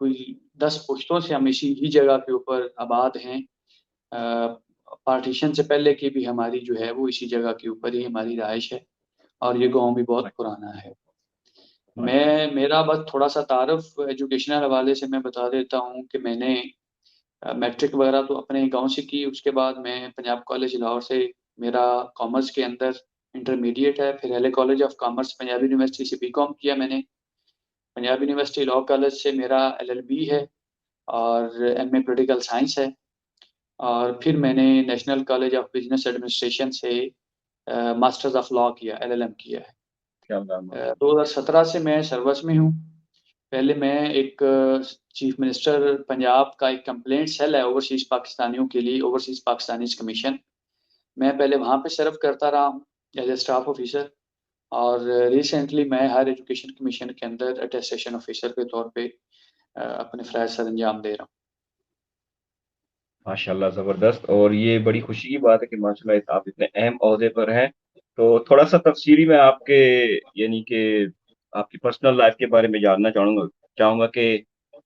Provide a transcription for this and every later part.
کوئی 10 پشتوں سے ہم اسی ہی جگہ کے اوپر آباد ہیں. پارٹیشن سے پہلے کی بھی ہماری جو ہے وہ اسی جگہ کے اوپر ہی ہماری رہائش ہے، اور یہ گاؤں بھی بہت پرانا ہے. میرا بس تھوڑا سا تعارف ایجوکیشنل حوالے سے میں بتا دیتا ہوں کہ میں نے میٹرک وغیرہ تو اپنے گاؤں سے کی. اس کے بعد میں پنجاب کالج لاہور سے میرا کامرس کے اندر انٹرمیڈیٹ ہے. پھر L a college of commerce Punjab university سے بی کام کیا میں نے. پنجاب یونیورسٹی لاء کالج سے میرا ایل ایل بی ہے اور ایم اے پولیٹیکل سائنس ہے. اور پھر میں نے national college of business administration سے ماسٹرز آف لاء کیا، ایل ایل ایم کیا ہے. 2017 سے میں سروس میں ہوں. پہلے میں ایک چیف منسٹر پنجاب کا ایک کمپلینٹ سیل ہے اوورسیز پاکستانیوں کے لیے، اوورسیز پاکستانیز کمیشن. میں پہلے وہاں پہ سرو کرتا رہا ہوں ایز اے اسٹاف آفیسر، اور ریسنٹلی میں ہائر ایجوکیشن کمیشن کے اندر اٹیسٹیشن آفیسر کے طور پہ اپنے فرائض سر انجام دے رہا ہوں. ماشاء اللہ زبردست. اور یہ بڑی خوشی کی بات ہے کہ ماشاء اللہ آپ اتنے اہم عہدے پر ہیں. تو تھوڑا سا تفصیلی میں آپ کے یعنی کہ آپ کی پرسنل لائف کے بارے میں جاننا چاہوں گا کہ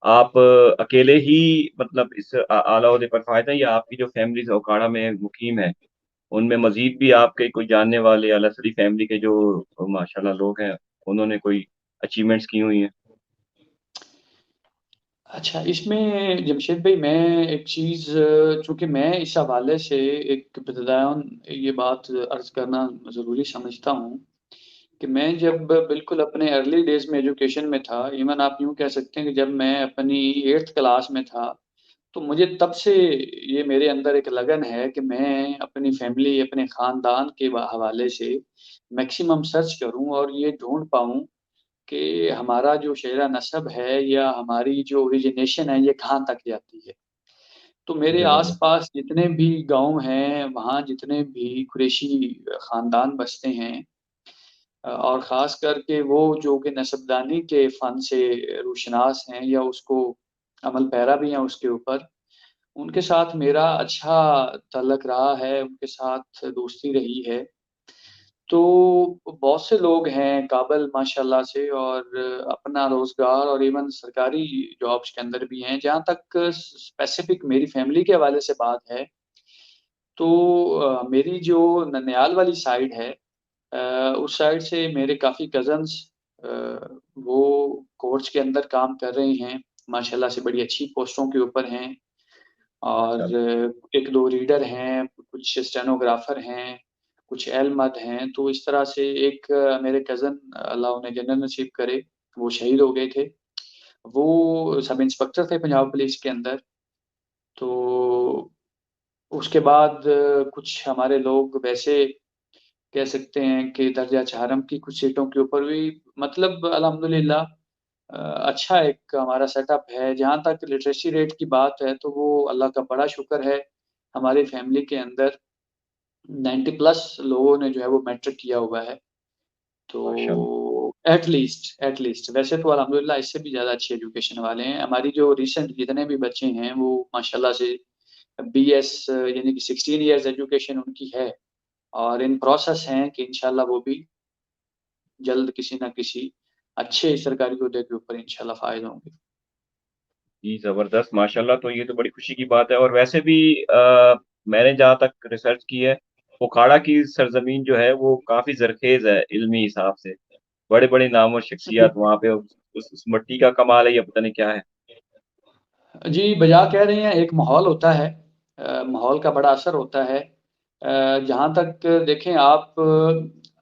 آپ اکیلے ہی مطلب اس اعلیٰ عہدے پر فائز ہیں، یا آپ کی جو فیملیز اوکاڑا میں مقیم ہے ان میں مزید بھی آپ کے کوئی جاننے والے یا لسری فیملی کے جو ماشاء اللہ لوگ ہیں انہوں نے کوئی اچیومنٹس کی ہوئی ہیں؟ اچھا، اس میں جمشید بھائی میں ایک چیز، چونکہ میں اس حوالے سے ایک ابتداً یہ بات عرض کرنا ضروری سمجھتا ہوں کہ میں جب بالکل اپنے ارلی ڈیز میں ایجوکیشن میں تھا، ایون آپ یوں کہہ سکتے ہیں کہ جب میں اپنی 8th کلاس میں تھا، تو مجھے تب سے یہ میرے اندر ایک لگن ہے کہ میں اپنی فیملی، اپنے خاندان کے حوالے سے میکسیمم سرچ کروں اور یہ ڈھونڈ پاؤں کہ ہمارا جو شعرہ نسب ہے یا ہماری جو اوریجنیشن ہے یہ کہاں تک جاتی ہے. تو میرے آس زبردست. پاس جتنے بھی گاؤں ہیں وہاں جتنے بھی قریشی خاندان بستے ہیں، اور خاص کر کے وہ جو کہ نسبدانی کے فن سے روشناس ہیں یا اس کو عمل پیرا بھی ہیں اس کے اوپر، ان کے ساتھ میرا اچھا تعلق رہا ہے، ان کے ساتھ دوستی رہی ہے. تو بہت سے لوگ ہیں قابل ماشاءاللہ سے، اور اپنا روزگار اور ایون سرکاری جابس کے اندر بھی ہیں. جہاں تک اسپیسیفک میری فیملی کے حوالے سے بات ہے تو میری جو ننیال والی سائڈ ہے، اس سائڈ سے میرے کافی کزنس وہ کورٹس کے اندر کام کر رہے ہیں، ماشاءاللہ سے بڑی اچھی پوسٹوں کے اوپر ہیں. اور ایک دو ریڈر ہیں، کچھ اسٹینوگرافر ہیں، کچھ علمد ہیں. تو اس طرح سے ایک میرے کزن اللہ انہیں جنت نصیب کرے، وہ شہید ہو گئے تھے. وہ سب انسپکٹر تھے پنجاب پولیس کے اندر. تو اس کے بعد کچھ ہمارے لوگ ویسے کہہ سکتے ہیں کہ درجہ چہارم کی کچھ سیٹوں کے اوپر بھی، مطلب الحمدللہ اچھا ایک ہمارا سیٹ اپ ہے. جہاں تک لٹریسی ریٹ کی بات ہے تو وہ اللہ کا بڑا شکر ہے، ہماری فیملی کے اندر 90+ لوگوں نے جو ہے وہ میٹرک کیا ہوا ہے. ماشاء اللہ. تو ایٹ لیسٹ ویسے تو الحمدللہ اس سے بھی زیادہ اچھی ایجوکیشن والے ہیں. ہماری جو ریسنٹ جتنے بھی بچے ہیں وہ ماشاءاللہ سے بی ایس یعنی کہ 16 ایئرز ایجوکیشن ان کی ہے، اور ان پروسیس ہیں کہ انشاءاللہ وہ بھی جلد کسی نہ کسی اچھے سرکاری عہدے کے اوپر انشاءاللہ فائز ہوں گے. جی زبردست ماشاء اللہ. تو یہ تو بڑی خوشی کی بات ہے. اور ویسے بھی میں نے جہاں تک ریسرچ کی ہے، اکھاڑا کی سرزمین جو ہے وہ کافی زرخیز ہے علمی حساب سے. بڑے بڑے نام اور شخصیات وہاں پہ اس مٹی کا کمال ہے یا پتہ نہیں کیا ہے. جی بجا کہہ رہے ہیں، ایک ماحول ہوتا ہے، ماحول کا بڑا اثر ہوتا ہے. جہاں تک دیکھیں آپ،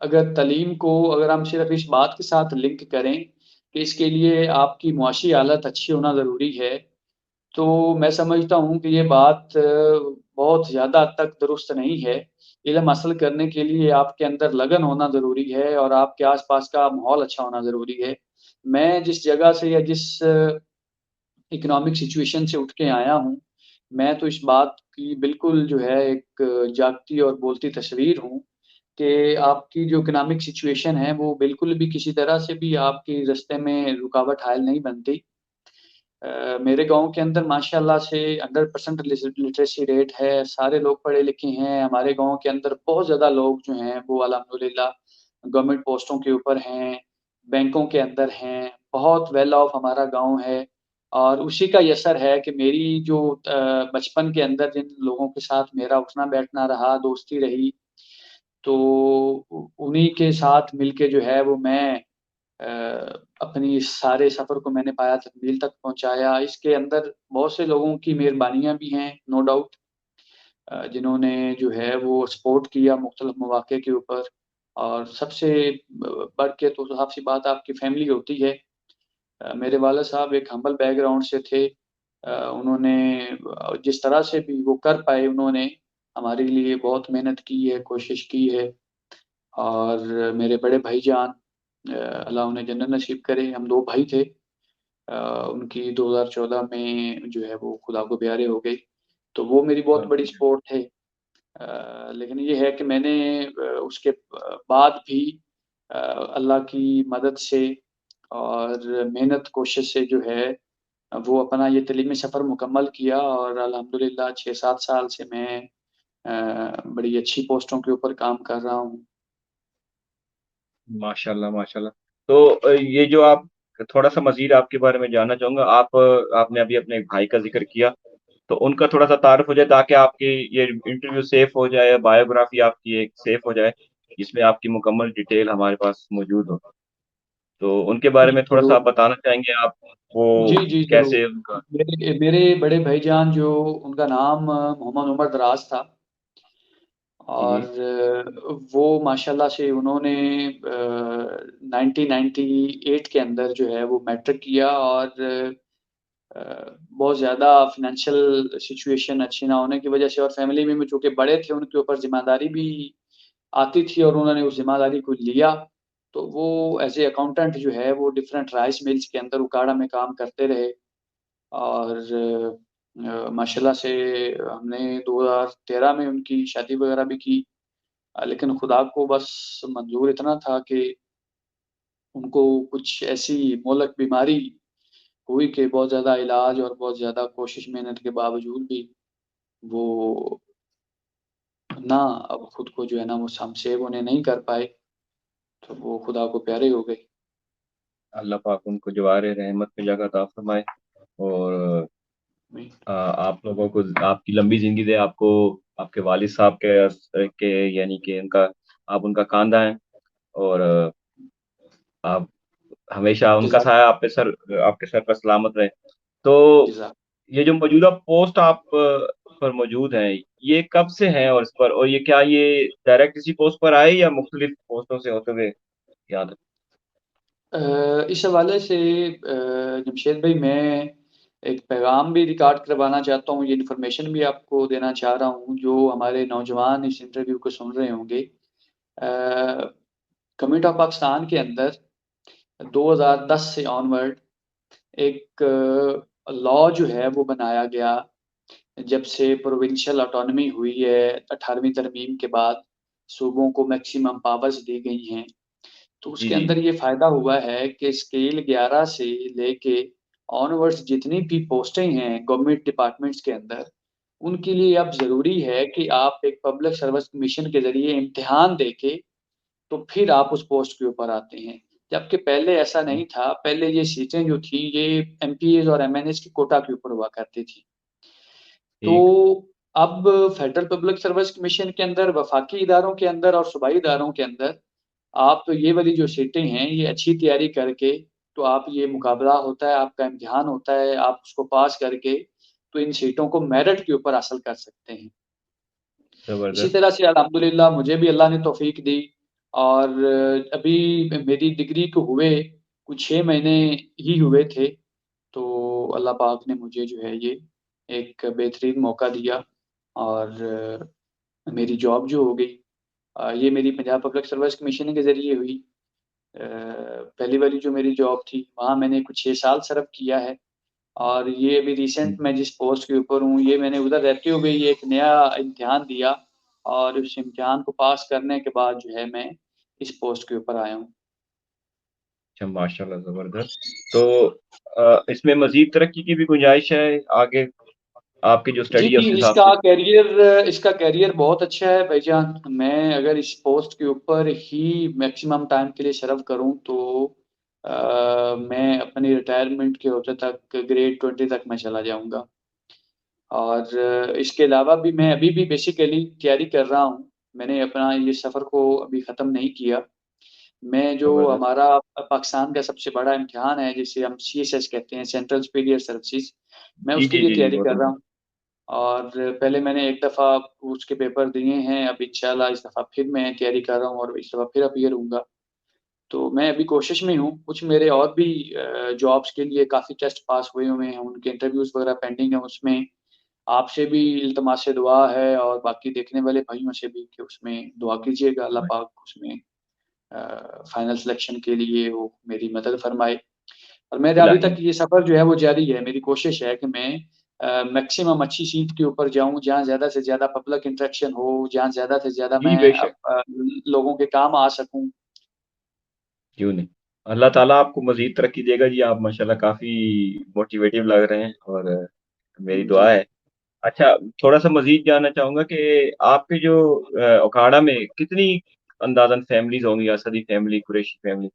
اگر تعلیم کو اگر ہم صرف اس بات کے ساتھ لنک کریں کہ اس کے لیے آپ کی معاشی حالت اچھی ہونا ضروری ہے، تو میں سمجھتا ہوں کہ یہ بات بہت زیادہ حد تک درست نہیں ہے. علم حاصل کرنے کے لیے آپ کے اندر لگن ہونا ضروری ہے اور آپ کے آس پاس کا ماحول اچھا ہونا ضروری ہے. میں جس جگہ سے یا جس اکنامک سچویشن سے اٹھ کے آیا ہوں، میں تو اس بات کی بالکل جو ہے ایک جاگتی اور بولتی تصویر ہوں کہ آپ کی جو اکنامک سچویشن ہے وہ بالکل بھی کسی طرح سے بھی آپ کی رستے میں رکاوٹ حائل نہیں بنتی. میرے گاؤں کے اندر ماشاءاللہ سے 100% لٹریسی ریٹ ہے، سارے لوگ پڑھے لکھے ہیں. ہمارے گاؤں کے اندر بہت زیادہ لوگ جو ہیں وہ الحمدللہ گورنمنٹ پوسٹوں کے اوپر ہیں، بینکوں کے اندر ہیں. بہت ویل آف ہمارا گاؤں ہے، اور اسی کا یہ اثر ہے کہ میری جو بچپن کے اندر جن لوگوں کے ساتھ میرا اٹھنا بیٹھنا رہا، دوستی رہی، تو انہی کے ساتھ مل کے جو ہے وہ میں اپنی اس سارے سفر کو میں نے پایا تکمیل تک پہنچایا۔ اس کے اندر بہت سے لوگوں کی مہربانیاں بھی ہیں، نو ڈاؤٹ، جنہوں نے جو ہے وہ سپورٹ کیا مختلف مواقع کے اوپر، اور سب سے بڑھ کے تو صاحب سی بات آپ کی فیملی ہوتی ہے۔ میرے والد صاحب ایک ہمبل بیک گراؤنڈ سے تھے، انہوں نے جس طرح سے بھی وہ کر پائے، انہوں نے ہمارے لیے بہت محنت کی ہے، کوشش کی ہے۔ اور میرے بڑے بھائی جان، اللہ انہیں جنت نصیب کرے، ہم 2 بھائی تھے، ان کی 2014 میں جو ہے وہ خدا کو پیارے ہو گئی، تو وہ میری بہت بڑی سپورٹ تھے۔ لیکن یہ ہے کہ میں نے اس کے بعد بھی اللہ کی مدد سے اور محنت کوشش سے جو ہے وہ اپنا یہ تعلیمی سفر مکمل کیا، اور الحمدللہ 6-7 سال سے میں بڑی اچھی پوسٹوں کے اوپر کام کر رہا ہوں۔ ماشاءاللہ ماشاءاللہ۔ تو یہ جو آپ تھوڑا سا مزید آپ کے بارے میں جاننا چاہوں گا، آپ نے ابھی اپنے بھائی کا ذکر کیا، تو ان کا تھوڑا سا تعارف ہو جائے تاکہ آپ کی یہ انٹرویو سیف ہو جائے، بایوگرافی آپ کی ایک سیف ہو جائے جس میں آپ کی مکمل ڈیٹیل ہمارے پاس موجود ہو، تو ان کے بارے میں تھوڑا سا ضرور، آپ بتانا چاہیں گے آپ، وہ جی جی ضرور۔ کیسے ان کا؟ میرے بڑے بھائی جان، جو ان کا نام محمد عمر دراز تھا، جی اور جی وہ ماشاءاللہ سے انہوں نے 1998 کے اندر جو ہے وہ میٹرک کیا، اور بہت زیادہ فائنینشیل سچویشن اچھی نہ ہونے کی وجہ سے، اور فیملی میں چونکہ بڑے تھے، ان کے اوپر ذمہ داری بھی آتی تھی، اور انہوں نے اس ذمہ داری کو لیا، تو وہ ایز اے اکاؤنٹنٹ جو ہے وہ ڈفرینٹ رائس ملز کے اندر اکاڑا میں کام کرتے رہے، اور ماشاءاللہ سے ہم نے 2013 میں ان کی شادی وغیرہ بھی کی، لیکن خدا کو بس منظور اتنا تھا کہ ان کو کچھ ایسی مہلک بیماری ہوئی کہ بہت زیادہ علاج اور بہت زیادہ کوشش محنت کے باوجود بھی وہ نہ اب خود کو جو ہے نا وہ ہم سیو انہیں نہیں کر پائے، تو وہ خدا کو پیارے ہو گئے۔ اللہ پاک ان کو جوار رحمت میں جگہ عطا فرمائے، اور آپ لوگوں کو آپ کی لمبی زندگی دے، آپ کو آپ کے والد صاحب کے یعنی کہ آپ ان کا خاندان ہیں، اور آپ ہمیشہ ان کا جزاک سایہ آپ کے سر پر سلامت رہے۔ تو جزاک یہ جو موجودہ پوسٹ آپ پر موجود ہیں، یہ کب سے ہیں، اور اس پر، اور یہ کیا یہ ڈائریکٹ اسی پوسٹ پر آئے یا مختلف پوسٹوں سے ہوتے ہوئے یاد ہے؟ اس حوالے سے جمشید بھائی، میں ایک پیغام بھی ریکارڈ کروانا چاہتا ہوں، یہ انفارمیشن بھی آپ کو دینا چاہ رہا ہوں، جو ہمارے نوجوان اس انٹرویو کو سن رہے ہوں گے۔ کمیونٹی آف پاکستان کے اندر 2010 سے آنورڈ ایک لا جو ہے وہ بنایا گیا، جب سے پروونشل آٹونمی ہوئی ہے 18ویں ترمیم کے بعد، صوبوں کو میکسیمم پاورز دی گئی ہیں، تو اس جی کے جی اندر یہ فائدہ ہوا ہے کہ اسکیل 11 سے لے کے آنورڈز جتنی بھی پوسٹیں ہیں گورنمنٹ ڈپارٹمنٹس کے اندر، ان کے لیے اب ضروری ہے کہ آپ ایک پبلک سروس کمیشن کے ذریعے امتحان دے کے تو پھر آپ اس پوسٹ کے اوپر آتے ہیں، جبکہ پہلے ایسا نہیں تھا۔ پہلے یہ سیٹیں جو تھیں یہ ایم پی ایز اور ایم این ایز کے کوٹا کے اوپر ہوا کرتی تھی، تو ٹھیک۔ اب فیڈرل پبلک سروس کمیشن کے اندر، وفاقی اداروں کے اندر اور صوبائی اداروں کے اندر آپ یہ والی جو سیٹیں ہیں یہ اچھی تیاری کر کے، تو آپ یہ مقابلہ ہوتا ہے، آپ کا امتحان ہوتا ہے، آپ اس کو پاس کر کے تو ان سیٹوں کو میرٹ کے اوپر حاصل کر سکتے ہیں۔ اسی زبردست۔ طرح سے الحمدللہ مجھے بھی اللہ نے توفیق دی، اور ابھی میری ڈگری کو ہوئے کچھ 6 مہینے ہی ہوئے تھے، تو اللہ پاک نے مجھے جو ہے یہ ایک بہترین موقع دیا، اور میری جاب جو ہو گئی، یہ میری پنجاب پبلک سروس کمیشن کے ذریعے ہوئی۔ پہلی والی جو میری جاب تھی وہاں میں نے کچھ 6 سال سرو کیا ہے، اور یہ ابھی ریسنٹ میں جس پوسٹ کے اوپر ہوں یہ میں نے ادھر رہتے ہوئے یہ ایک نیا امتحان دیا، اور اس امتحان کو پاس کرنے کے بعد جو ہے میں اس پوسٹ کے اوپر آیا ہوں۔ اچھا ماشاء اللہ، زبردست۔ تو اس میں مزید ترقی کی بھی گنجائش ہے آگے، آپ کی جو جی اسٹڈی ہے جی، اس حساب سے؟ اس کا کیریئر بہت اچھا ہے بھائی جان۔ میں اگر اس پوسٹ کے اوپر ہی میکسیمم ٹائم کے لیے سرو کروں تو میں اپنی ریٹائرمنٹ کے ہوتے تک گریڈ 20 تک میں چلا جاؤں گا. اور اس کے علاوہ بھی میں ابھی بھی بیسیکلی تیاری کر رہا ہوں. میں نے اپنا یہ سفر کو ابھی ختم نہیں کیا. میں جو زبردست. ہمارا پاکستان کا سب سے بڑا امتحان ہے جسے ہم CSS کہتے ہیں، سینٹرل سپیریئر سروسز، میں جی اس کے جی لیے جی جی تیاری وہ کر تو رہا ہوں. اور پہلے میں نے ایک دفعہ اس کے پیپر دیے ہیں. اب انشاءاللہ اس دفعہ پھر میں تیاری کر رہا ہوں اور اس دفعہ پھر اپیئر ہوں گا. تو میں ابھی کوشش میں ہوں. کچھ میرے اور بھی جابس کے لیے کافی ٹیسٹ پاس ہوئے ہیں، ان کے انٹرویوز وغیرہ پینڈنگ ہیں. اس میں آپ سے بھی التماس دعا ہے اور باقی دیکھنے والے بھائیوں سے بھی کہ اس میں دعا کیجیے گا اللہ پاک اس میں فائنل سلیکشن کے لیے وہ میری مدد فرمائے. اور میرا ابھی الہی. تک یہ سفر جو ہے وہ جاری ہے. میری کوشش ہے کہ میں میکسیمم اچھی سیٹ کے اوپر جاؤں جہاں زیادہ سے زیادہ پبلک انٹریکشن ہو، جہاں زیادہ سے زیادہ جی میں بے شک. لوگوں کے کام آ سکوں. کیوں نہیں. اللہ تعالیٰ آپ کو مزید ترقی دے گا جی. آپ ماشاءاللہ کافی موٹیویٹیو لگ رہے ہیں اور میری جی. دعا ہے. اچھا تھوڑا سا مزید جاننا چاہوں گا کہ آپ کے جو اکھاڑا میں کتنی اندازاً فیملیز ہوں گی، Asadi family, Qureshi family,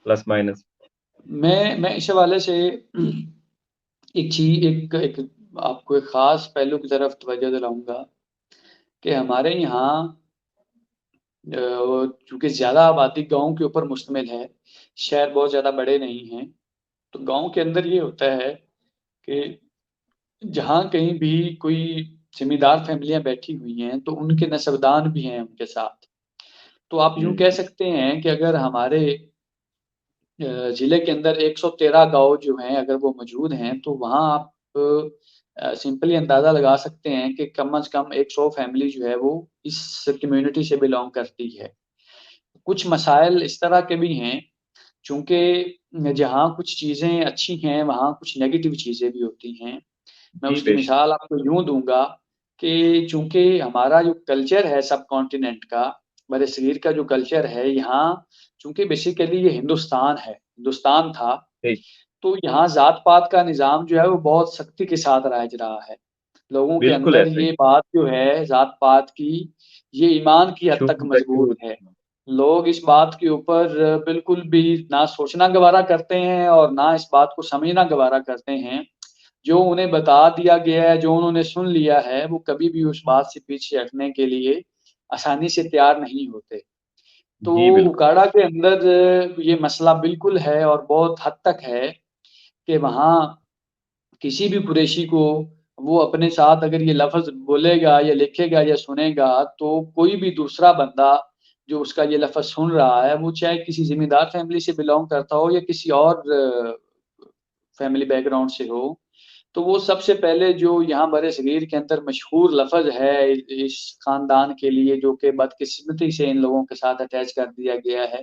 plus minus? میں اس حوالے سے ایک چیز ایک آپ کو ایک خاص پہلو کی طرف توجہ دلاؤں گا کہ ہمارے یہاں چونکہ زیادہ آبادی گاؤں کے اوپر مشتمل ہے، شہر بہت زیادہ بڑے نہیں ہیں. تو گاؤں کے اندر یہ ہوتا ہے کہ جہاں کہیں بھی کوئی ذمہ دار فیملیاں بیٹھی ہوئی ہیں تو ان کے نسبدان بھی ہیں ان کے ساتھ. تو آپ یوں کہہ سکتے ہیں کہ اگر ہمارے ضلع کے اندر 113 گاؤں جو ہیں اگر وہ موجود ہیں تو وہاں آپ سمپلی اندازہ لگا سکتے ہیں کہ کم از کم 100 فیملی جو ہے وہ اس کمیونٹی سے بلونگ کرتی ہے. کچھ مسائل اس طرح کے بھی ہیں چونکہ جہاں کچھ چیزیں اچھی ہیں وہاں کچھ نیگیٹو چیزیں بھی ہوتی ہیں. میں جی اس کی بے شک. مثال آپ کو یوں دوں گا کہ چونکہ ہمارا جو کلچر ہے سب کانٹیننٹ کا، بر صغیر کا جو کلچر ہے یہاں، چونکہ بیسیکلی یہ ہندوستان تھا، جی، تو یہاں ذات پات کا نظام جو ہے وہ بہت سختی کے ساتھ رائج رہا ہے. لوگوں کے بالکل اندر ایسا ہی. یہ بات جو ہے ذات پات کی، یہ ایمان کی حد تک شروع سے مضبوط ہوتی ہے. ہے. لوگ اس بات کے اوپر بالکل بھی نہ سوچنا گوارا کرتے ہیں اور نہ اس بات کو سمجھنا گوارا کرتے ہیں. جو انہیں بتا دیا گیا ہے، جو انہوں نے سن لیا ہے، وہ کبھی بھی اس بات سے پیچھے ہٹنے کے لیے آسانی سے تیار نہیں ہوتے. تو جی بالکل. اکاڑا کے اندر یہ مسئلہ بالکل ہے اور بہت حد تک ہے کہ وہاں کسی بھی قریشی کو وہ اپنے ساتھ اگر یہ لفظ بولے گا یا لکھے گا یا سنے گا تو کوئی بھی دوسرا بندہ جو اس کا یہ لفظ سن رہا ہے وہ چاہے کسی ذمہ دار فیملی سے بلونگ کرتا ہو یا کسی اور فیملی بیک گراؤنڈ سے ہو، تو وہ سب سے پہلے جو یہاں بر صغیر کے اندر مشہور لفظ ہے اس خاندان کے لیے جو کہ بدقسمتی سے ان لوگوں کے ساتھ اٹیچ کر دیا گیا ہے،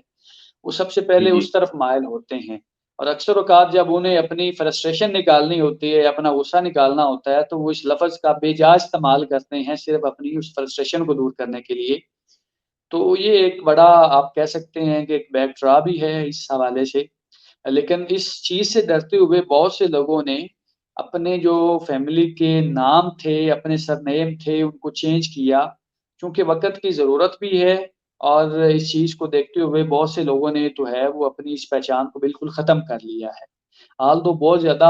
وہ سب سے جی پہلے جی. اس طرف مائل ہوتے ہیں. اور اکثر اوقات جب انہیں اپنی فرسٹریشن نکالنی ہوتی ہے، اپنا غصہ نکالنا ہوتا ہے تو وہ اس لفظ کا بے جا استعمال کرتے ہیں صرف اپنی اس فرسٹریشن کو دور کرنے کے لیے. تو یہ ایک بڑا آپ کہہ سکتے ہیں کہ ایک بیک ڈرا بھی ہے اس حوالے سے. لیکن اس چیز سے ڈرتے ہوئے بہت سے لوگوں نے اپنے جو فیملی کے نام تھے، اپنے سرنیم تھے، ان کو چینج کیا چونکہ وقت کی ضرورت بھی ہے. اور اس چیز کو دیکھتے ہوئے بہت سے لوگوں نے تو ہے وہ اپنی اس پہچان کو بالکل ختم کر لیا ہے. حال تو بہت زیادہ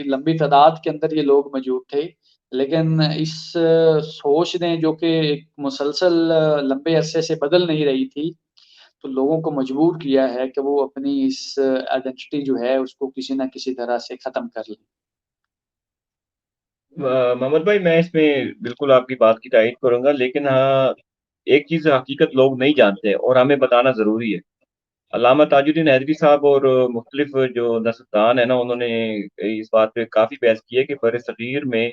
لمبی تعداد کے اندر یہ لوگ موجود تھے، لیکن اس سوچ نے جو کہ ایک مسلسل لمبے عرصے سے بدل نہیں رہی تھی تو لوگوں کو مجبور کیا ہے کہ وہ اپنی اس آئیڈینٹی جو ہے اس کو کسی نہ کسی طرح سے ختم کر لیں. محمد بھائی میں اس میں بالکل آپ کی بات کی تائید کروں گا، لیکن ہاں ایک چیز حقیقت لوگ نہیں جانتے اور ہمیں بتانا ضروری ہے. علامہ تاج الدین حیدری صاحب اور مختلف جو نسلدان ہیں نا، انہوں نے اس بات پہ کافی بحث کی ہے کہ بر صغیر میں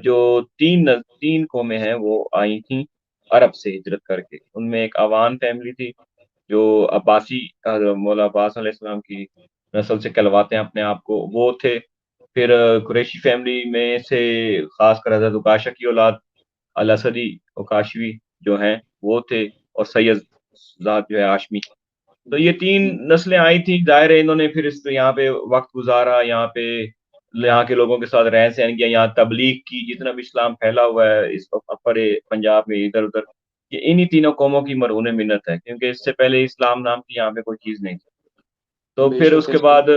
جو تین قومیں ہیں وہ آئی تھیں عرب سے ہجرت کر کے. ان میں ایک عوان فیملی تھی جو عباسی مولا عباس علیہ السلام کی نسل سے کہلواتے ہیں اپنے آپ کو، وہ تھے. پھر قریشی فیملی میں سے خاص کر حضرت عکاشہ کی اولاد الاسدی عکاشوی جو ہیں وہ تھے، اور سید ذات جو ہے ہاشمی. تو یہ تین نسلیں آئی تھیں. ظاہر ہے انہوں نے پھر اس پہ یہاں پہ وقت گزارا، یہاں کے لوگوں کے ساتھ رہن سہن کیا، یہاں تبلیغ کی. جتنا بھی اسلام پھیلا ہوا ہے اس اپر پنجاب میں ادھر ادھر، یہ انہی تینوں قوموں کی مرہون منت ہے، کیونکہ اس سے پہلے اسلام نام کی یہاں پہ کوئی چیز نہیں تھی. تو بے پھر شک اس کے ایسا بعد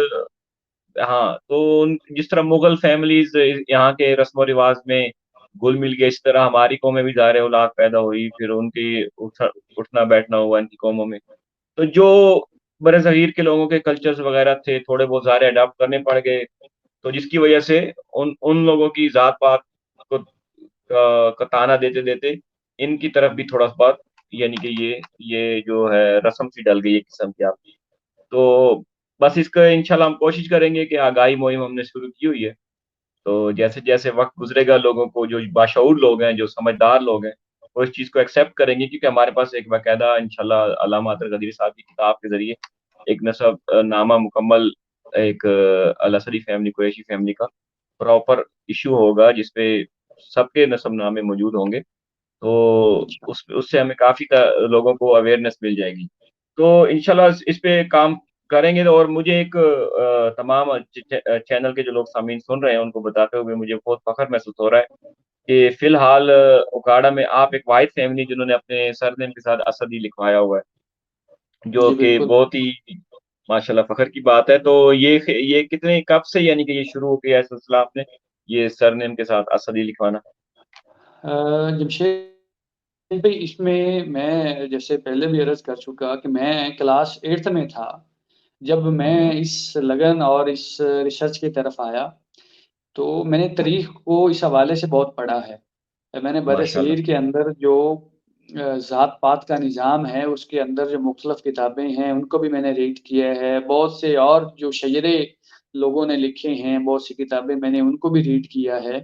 ہاں تو جس طرح مغل فیملیز یہاں کے رسم و رواج میں گل مل گئے، اس طرح ہماری قوم میں بھی ظاہر اولاد پیدا ہوئی، پھر ان کی اٹھنا بیٹھنا ہوا ان کی قوموں میں. تو جو بر صغیر کے لوگوں کے کلچرز وغیرہ تھے تھوڑے بہت ظاہر اڈاپٹ کرنے پڑ گئے، تو جس کی وجہ سے ان لوگوں کی ذات پات کو کا تانا دیتے دیتے ان کی طرف بھی تھوڑا سا بات، یعنی کہ یہ جو ہے رسم سی ڈل گئی ایک قسم کی آپ کی. تو بس اس کا انشاءاللہ ہم کوشش کریں گے کہ آگاہی مہم ہم نے شروع کی ہوئی ہے. تو جیسے جیسے وقت گزرے گا، لوگوں کو جو باشعور لوگ ہیں، جو سمجھدار لوگ ہیں، وہ اس چیز کو ایکسیپٹ کریں گے، کیونکہ ہمارے پاس ایک باقاعدہ انشاءاللہ علامہ عبد القدیر صاحب کی کتاب کے ذریعے ایک نسب نامہ مکمل، ایک الاسدی فیملی، قریشی فیملی کا پراپر ایشو ہوگا جس پہ سب کے نسب نامے موجود ہوں گے. تو اچھا. اس سے ہمیں کافی لوگوں کو اویئرنیس مل جائے گی. تو انشاءاللہ اس پہ کام کریں گے. اور مجھے ایک تمام چینل کے جو لوگ سامعین سن رہے ہیں ان کو بتاتے ہوئے مجھے بہت فخر محسوس ہو رہا ہے کہ فی الحال اوکاڑا میں آپ ایک واحد فیملی جنہوں نے اپنے سرنیم کے ساتھ اسدی لکھوایا ہوا ہے، جو جی کہ بالکل. بہت ہی ماشاءاللہ فخر کی بات ہے. تو یہ کتنے کب سے یعنی کہ یہ شروع ہو گیا ہے سلسلہ آپ نے یہ سرنیم کے ساتھ اسدی لکھوانا؟ جمشید بھائی اس میں جیسے پہلے بھی عرض کر چکا کہ میں کلاس 8 میں تھا جب میں اس لگن اور اس ریسرچ کی طرف آیا. تو میں نے تاریخ کو اس حوالے سے بہت پڑھا ہے. میں نے بر ماشاءاللہ. صغیر کے اندر جو ذات پات کا نظام ہے اس کے اندر جو مختلف کتابیں ہیں ان کو بھی میں نے ریڈ کیا ہے. بہت سے اور جو شجرے لوگوں نے لکھے ہیں بہت سی کتابیں میں نے ان کو بھی ریڈ کیا ہے.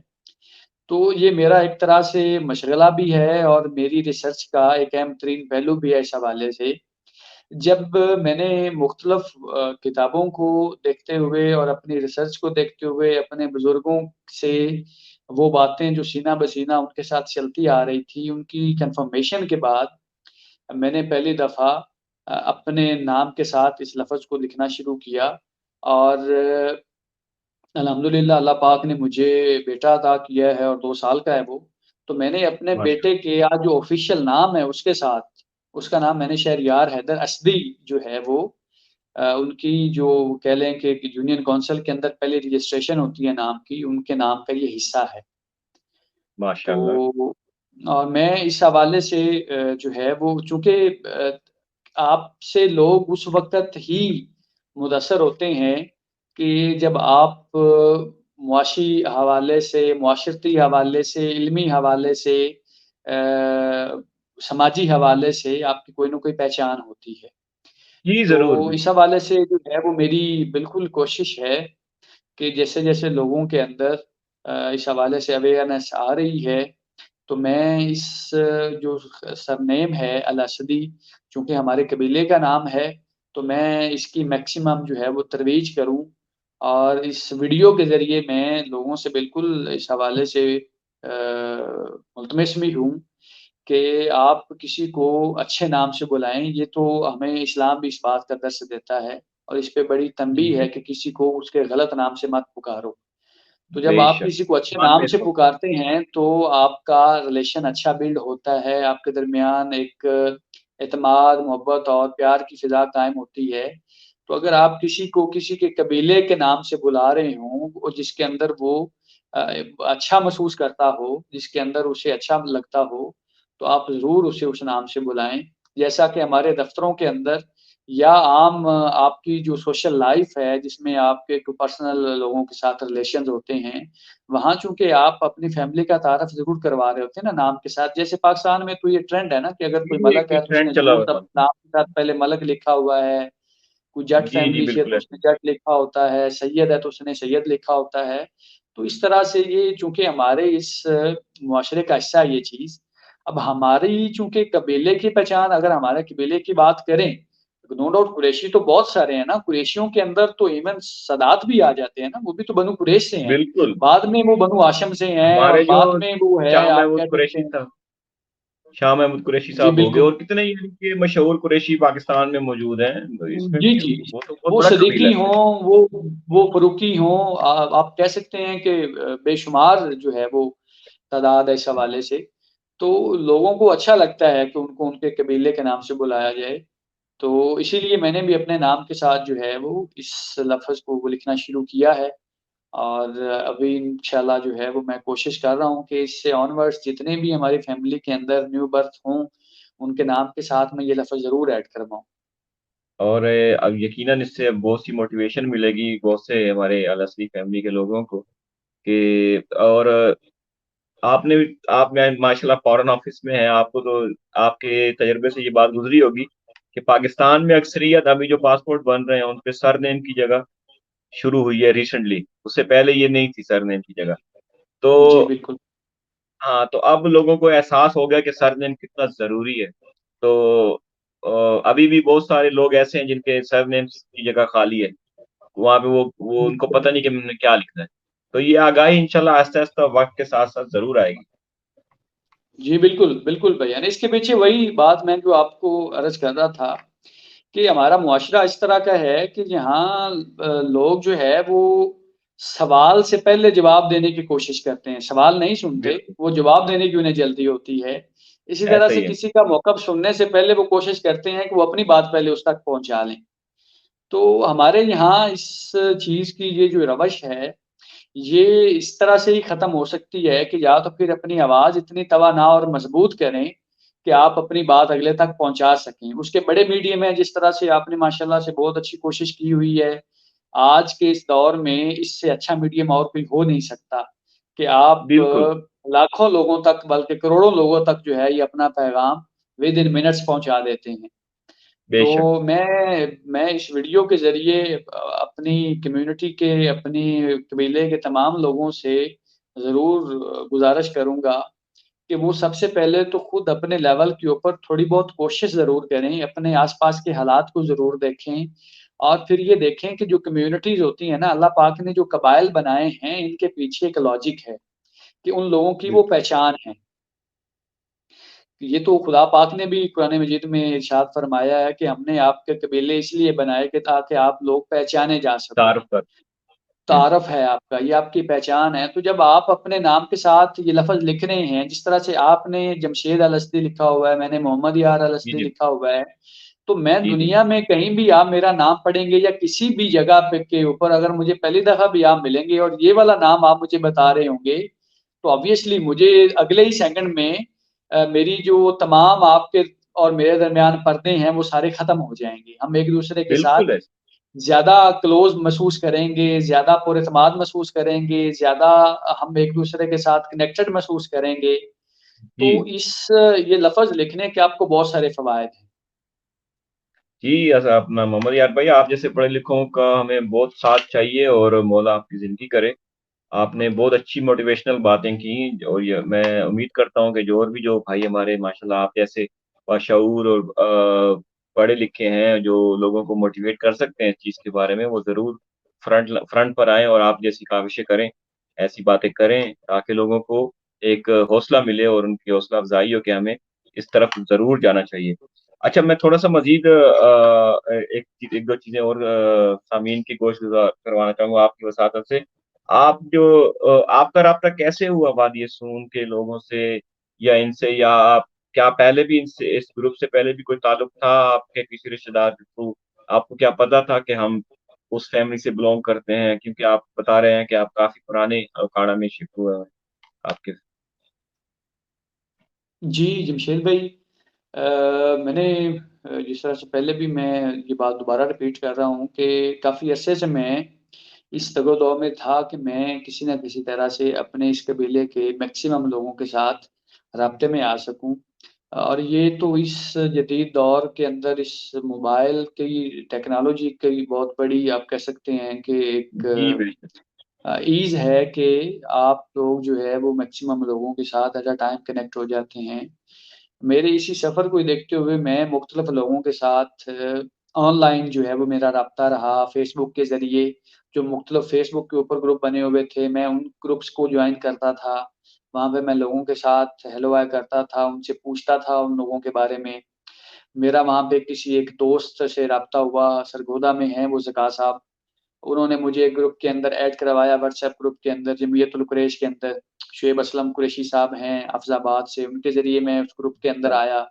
تو یہ میرا ایک طرح سے مشغلہ بھی ہے اور میری ریسرچ کا ایک اہم ترین پہلو بھی ہے اس حوالے سے. جب میں نے مختلف کتابوں کو دیکھتے ہوئے اور اپنی ریسرچ کو دیکھتے ہوئے اپنے بزرگوں سے وہ باتیں جو سینہ بسینہ ان کے ساتھ چلتی آ رہی تھی ان کی کنفرمیشن کے بعد میں نے پہلی دفعہ اپنے نام کے ساتھ اس لفظ کو لکھنا شروع کیا. اور الحمدللہ اللہ پاک نے مجھے بیٹا عطا کیا ہے اور 2 سال کا ہے وہ. تو میں نے اپنے ماشاءاللہ. بیٹے کے آج جو آفیشیل نام ہے اس کے ساتھ اس کا نام میں نے شہریار حیدر اسدی جو ہے وہ ان کی جو کہہ لیں کہ یونین کونسل کے اندر پہلے رجسٹریشن ہوتی ہے نام کی ان کے نام کا یہ حصہ ہے. ماشاءاللہ. تو اور میں اس حوالے سے جو ہے وہ چونکہ آپ سے لوگ اس وقت ہی متاثر ہوتے ہیں کہ جب آپ معاشی حوالے سے معاشرتی حوالے سے علمی حوالے سے سماجی حوالے سے آپ کی کوئی نہ کوئی پہچان ہوتی ہے. جی تو ضرور. اس حوالے سے جو ہے وہ میری بالکل کوشش ہے کہ جیسے جیسے لوگوں کے اندر اس حوالے سے اویئرنیس آ رہی ہے تو میں اس جو سرنیم ہے الاسدی چونکہ ہمارے قبیلے کا نام ہے تو میں اس کی میکسیمم جو ہے وہ ترویج کروں. اور اس ویڈیو کے ذریعے میں لوگوں سے بالکل اس حوالے سے ملتمس بھی ہوں کہ آپ کسی کو اچھے نام سے بلائیں. یہ تو ہمیں اسلام بھی اس بات کا درس دیتا ہے اور اس پہ بڑی تنبیہ ہے کہ کسی کو اس کے غلط نام سے مت پکارو. تو جب بے آپ شک. کسی کو اچھے بعد نام میں سے تو پکارتے ہیں تو آپ کا ریلیشن اچھا بلڈ ہوتا ہے. آپ کے درمیان ایک اعتماد محبت اور پیار کی فضا قائم ہوتی ہے. تو اگر آپ کسی کو کسی کے قبیلے کے نام سے بلا رہے ہوں جس کے اندر وہ اچھا محسوس کرتا ہو جس کے اندر اسے اچھا لگتا ہو تو آپ ضرور اسے اس نام سے بلائیں. جیسا کہ ہمارے دفتروں کے اندر یا عام آپ کی جو سوشل لائف ہے جس میں آپ کے پرسنل لوگوں کے ساتھ ریلیشنز ہوتے ہیں وہاں چونکہ آپ اپنی فیملی کا تعارف ضرور کروا رہے ہوتے ہیں نا نام کے ساتھ. جیسے پاکستان میں تو یہ ٹرینڈ ہے نا کہ اگر کوئی ملک ہے ایک تو اس نے ٹرینڈ چلا ضرور ہوا تھا. نام کے ساتھ پہلے ملک لکھا ہوا ہے. کوئی جٹ جی جی فیملی سے بالکل تو اس ایسے. نے جٹ لکھا ہوتا ہے. سید ہے تو اس نے سید لکھا ہوتا ہے. تو اس طرح سے یہ چونکہ ہمارے اس معاشرے کا حصہ ہے یہ چیز. اب ہماری چونکہ قبیلے کی پہچان اگر ہمارے قبیلے کی بات کریں نو ڈاؤٹ قریشی تو بہت سارے ہیں نا. قریشیوں کے اندر تو ایون سادات بھی آ جاتے ہیں نا. وہ بھی تو بنو قریش سے ہیں. بالکل. بعد میں وہ بنو ہاشم سے ہیں اور ہمارے جو بعد میں وہ ہے شاہ آپ محمود کہہ سکتے قریشی ہیں. تھا، شاہ محمود قریشی جی صاحب ہو گئے، بالکل. اور کتنے یعنی کہ مشہور قریشی پاکستان میں موجود ہیں. اس میں جی بھی جی وہ تو بہت وہ بڑا قبیلہ صدیقی ہے. ہوں وہ فروقی ہوں. آپ کہہ سکتے ہیں کہ بے شمار جو ہے وہ تعداد ہے اس حوالے سے. تو لوگوں کو اچھا لگتا ہے کہ ان کو ان کے قبیلے کے نام سے بلایا جائے. تو اسی لیے میں نے بھی اپنے نام کے ساتھ جو ہے وہ اس لفظ کو وہ لکھنا شروع کیا ہے، اور ابھی انشاءاللہ جو ہے وہ میں کوشش کر رہا ہوں کہ اس سے آنورڈس جتنے بھی ہماری فیملی کے اندر نیو برتھ ہوں، ان کے نام کے ساتھ میں یہ لفظ ضرور ایڈ کرواؤں۔ اور اب یقیناً اس سے بہت سی موٹیویشن ملے گی بہت سے ہمارے الاسلی فیملی کے لوگوں کو کہ اور آپ میں ماشاء اللہ فورن آفس میں ہیں، آپ کو تو آپ کے تجربے سے یہ بات گزری ہوگی کہ پاکستان میں اکثریت ابھی جو پاسپورٹ بن رہے ہیں ان پہ سر نیم کی جگہ شروع ہوئی ہے ریسنٹلی، اس سے پہلے یہ نہیں تھی سر نیم کی جگہ۔ تو جی بالکل۔ ہاں، تو اب لوگوں کو احساس ہو گیا کہ سر نیم کتنا ضروری ہے۔ تو ابھی بھی بہت سارے لوگ ایسے ہیں جن کے سر نیم کی جگہ خالی ہے، وہاں پہ وہ ان کو پتہ نہیں کہ ہم نے کیا لکھنا ہے۔ تو یہ آگاہی انشاءاللہ آہستہ آہستہ وقت کے ساتھ ساتھ ضرور آئے گی۔ جی بالکل بالکل بھائی، یعنی اس کے پیچھے وہی بات میں جو آپ کو عرض کر رہا تھا کہ ہمارا معاشرہ اس طرح کا ہے کہ یہاں لوگ جو ہے وہ سوال سے پہلے جواب دینے کی کوشش کرتے ہیں، سوال نہیں سنتے، بالکل وہ جواب دینے کی انہیں جلدی ہوتی ہے۔ اسی طرح ایسا سے ہی ہے۔ کسی کا موقف سننے سے پہلے وہ کوشش کرتے ہیں کہ وہ اپنی بات پہلے اس تک پہنچا لیں۔ تو ہمارے یہاں اس چیز کی یہ جو روش ہے، یہ اس طرح سے ہی ختم ہو سکتی ہے کہ یا تو پھر اپنی آواز اتنی توانا اور مضبوط کریں کہ آپ اپنی بات اگلے تک پہنچا سکیں۔ اس کے بڑے میڈیم ہیں، جس طرح سے آپ نے ماشاءاللہ سے بہت اچھی کوشش کی ہوئی ہے۔ آج کے اس دور میں اس سے اچھا میڈیم اور کوئی ہو نہیں سکتا کہ آپ بالکل لاکھوں لوگوں تک بلکہ کروڑوں لوگوں تک جو ہے یہ اپنا پیغام ود ان منٹس پہنچا دیتے ہیں۔ بے تو شک۔ میں اس ویڈیو کے ذریعے اپنی کمیونٹی کے، اپنی قبیلے کے تمام لوگوں سے ضرور گزارش کروں گا کہ وہ سب سے پہلے تو خود اپنے لیول کے اوپر تھوڑی بہت کوشش ضرور کریں، اپنے آس پاس کے حالات کو ضرور دیکھیں، اور پھر یہ دیکھیں کہ جو کمیونٹیز ہوتی ہیں نا، اللہ پاک نے جو قبائل بنائے ہیں ان کے پیچھے ایک لاجک ہے کہ ان لوگوں کی وہ پہچان ہے۔ یہ تو خدا پاک نے بھی قرآن مجید میں ارشاد فرمایا ہے کہ ہم نے آپ کے قبیلے اس لیے بنائے کہ تاکہ آپ لوگ پہچانے جا سکو۔ تعارف کر۔ ہوں، تعارف ہے آپ کا، یہ آپ کی پہچان ہے۔ تو جب آپ اپنے نام کے ساتھ یہ لفظ لکھ رہے ہیں، جس طرح سے آپ نے جمشید الاسدی لکھا ہوا ہے، میں نے محمد یار جی الاسدی جی لکھا ہوا ہے، تو میں جی جی دنیا میں کہیں بھی آپ میرا نام پڑھیں گے یا کسی بھی جگہ پہ کے اوپر اگر مجھے پہلی دفعہ بھی آپ ملیں گے اور یہ والا نام آپ مجھے بتا رہے ہوں گے، تو آبویسلی مجھے اگلے ہی سیکنڈ میں میری جو تمام آپ کے اور میرے درمیان پردے ہیں وہ سارے ختم ہو جائیں گے۔ ہم ایک دوسرے کے ساتھ بالکل ہے۔ زیادہ کلوز محسوس کریں گے، زیادہ پر اعتماد محسوس کریں گے، زیادہ ہم ایک دوسرے کے ساتھ کنیکٹڈ محسوس کریں گے۔ تو جی اس یہ لفظ لکھنے کے آپ کو بہت سارے فوائد ہیں۔ جی، ایسا اپنا محمد یار بھائی، آپ جیسے پڑھے لکھوں کا ہمیں بہت ساتھ چاہیے اور مولا آپ کی زندگی کرے۔ آپ نے بہت اچھی موٹیویشنل باتیں کی، اور میں امید کرتا ہوں کہ جو اور بھی جو بھائی ہمارے ماشاءاللہ آپ جیسے باشعور اور پڑھے لکھے ہیں جو لوگوں کو موٹیویٹ کر سکتے ہیں اس چیز کے بارے میں، وہ ضرور فرنٹ پر آئیں اور آپ جیسی کاوشیں کریں، ایسی باتیں کریں تاکہ لوگوں کو ایک حوصلہ ملے اور ان کی حوصلہ افزائی ہو کہ ہمیں اس طرف ضرور جانا چاہیے۔ اچھا، میں تھوڑا سا مزید ایک دو چیزیں اور سامعین کی گوش گزار کروانا چاہوں گا آپ کی وساطت سے۔ آپ جو آپ کا رابطہ کیسے ہوا وادی سون کے لوگوں سے، یا ان سے، یا آپ کیا پہلے بھی ان سے اس گروپ سے پہلے بھی کوئی تعلق تھا آپ کے کسی رشتے دار کے تھرو؟ آپ کو کیا پتا تھا کہ ہم اس فیملی سے بلونگ کرتے ہیں، کیونکہ آپ بتا رہے ہیں کہ آپ کافی پرانے اکھاڑا میں شفٹ ہوئے ہیں آپ کے؟ جی جمشید بھائی، میں نے جس طرح سے پہلے بھی میں یہ بات دوبارہ رپیٹ کر رہا ہوں کہ کافی عرصے سے میں اس تگ و دو میں تھا کہ میں کسی نہ کسی طرح سے اپنے اس قبیلے کے میکسیمم لوگوں کے ساتھ رابطے میں آ سکوں، اور یہ تو اس جدید دور کے اندر اس موبائل کی ٹیکنالوجی کی بہت بڑی آپ کہہ سکتے ہیں کہ ایک جی بے شک۔ ایز ہے کہ آپ لوگ جو ہے وہ میکسیمم لوگوں کے ساتھ ایٹ اے ٹائم کنیکٹ ہو جاتے ہیں۔ میرے اسی سفر کو دیکھتے ہوئے میں مختلف لوگوں کے ساتھ آن لائن جو ہے وہ میرا رابطہ رہا، فیس بک کے ذریعے جو مختلف فیس بک کے اوپر گروپ بنے ہوئے تھے، میں ان گروپس کو جوائن کرتا تھا، وہاں پہ میں لوگوں کے ساتھ ہیلو ہائی کرتا تھا، ان سے پوچھتا تھا ان لوگوں کے بارے میں۔ میرا وہاں پہ کسی ایک دوست سے رابطہ ہوا، سرگودا میں ہیں وہ زکا صاحب، انہوں نے مجھے ایک گروپ کے اندر ایڈ کروایا، واٹس ایپ گروپ کے اندر، جمعیت القریش کے اندر۔ شعیب اسلم قریشی صاحب ہیں حفظ آباد سے، ان کے ذریعے میں اس گروپ کے اندر آیا۔